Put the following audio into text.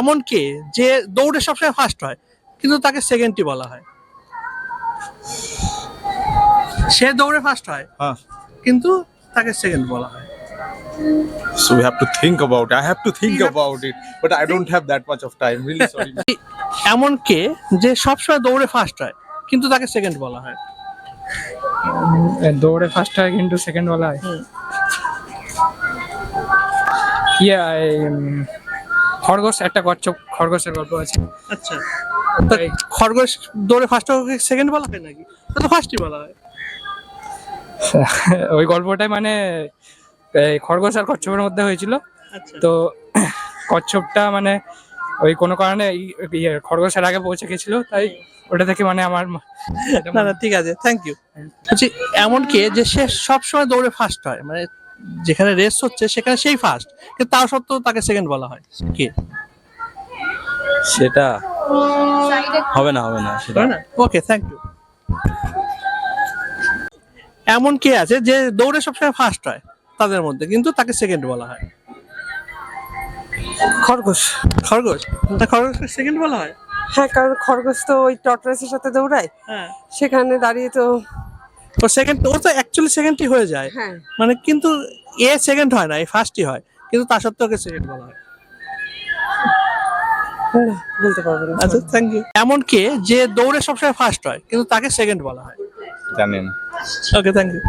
এমন কে যে দৌড়ে সবসময় ফার্স্ট হয় কিন্তু তাকে সেকেন্ডই বলা হয়? সে দৌড়ে ফার্স্ট হয় Huh. কিন্তু তাকে সেকেন্ড বলা হয়। So we have to think about it. I have to think You have to about it, but I don't have that much of time. Really sorry. এমন কে যে সবসময় দৌড়ে ফার্স্ট হয় কিন্তু তাকে সেকেন্ড বলা হয়? দৌড়ে ফার্স্ট হয় কিন্তু সেকেন্ড বলা হয়। হুম। ইয়া খরগোশ, একটা কচ্ছপ খরগোশের গল্প আছে। আচ্ছা, তা ওটাই। খরগোশ দৌড়ে ফার্স্ট হওয়াকে সেকেন্ড বলা হয় নাকি? তা তো ফার্স্টই বলা হয়। ওই গল্পটাই মানে এই খরগোশ আর কচ্ছপের মধ্যে হয়েছিল। আচ্ছা, তো কচ্ছপটা মানে ওই কোনো কারণে খরগোশের আগে পৌঁছে গেছিল, তাই ওটা থেকে মানে আমার এটা না না ঠিক আছে, থ্যাংক ইউ। বলছি এমন কে যে সে সবসময় দৌড়ে ফার্স্ট হয়, মানে যেখানে রেস হচ্ছে সেখানে সেই ফার্স্ট কিন্তু তা সত্ত্বেও তাকে সেকেন্ড বলা হয়, কে? সেটা হবে না সেটা। তাই না? ওকে, থ্যাংক ইউ। এমন কে আছে যে দৌড়ে সবসময় ফার্স্ট হয় তাদের মধ্যে কিন্তু তাকে সেকেন্ড বলা হয়? খরগোশ। খরগোশ? তা খরগোশকে সেকেন্ড বলা হয়? হ্যাঁ, কারণ খরগোশ তো ওই টর্টয়েসের সাথে দৌড়ায়, হ্যাঁ, সেখানে দাঁড়িয়ে তো ও সেকেন্ড, ও তো অ্যাকচুয়ালি সেকেন্ডই হয়ে যায়, হ্যাঁ। মানে কিন্তু এ সেকেন্ড হয় না, এ ফার্স্টই হয় কিন্তু তা সত্ত্বেও ওকে সেকেন্ড বলা হয়। না, বলতে পারবো না। আচ্ছা, থ্যাংক ইউ। এমন কে যে দৌড়ে সবসময় ফার্স্ট হয় কিন্তু তাকে সেকেন্ড বলা হয়? জানেন। ওকে, থ্যাংক ইউ।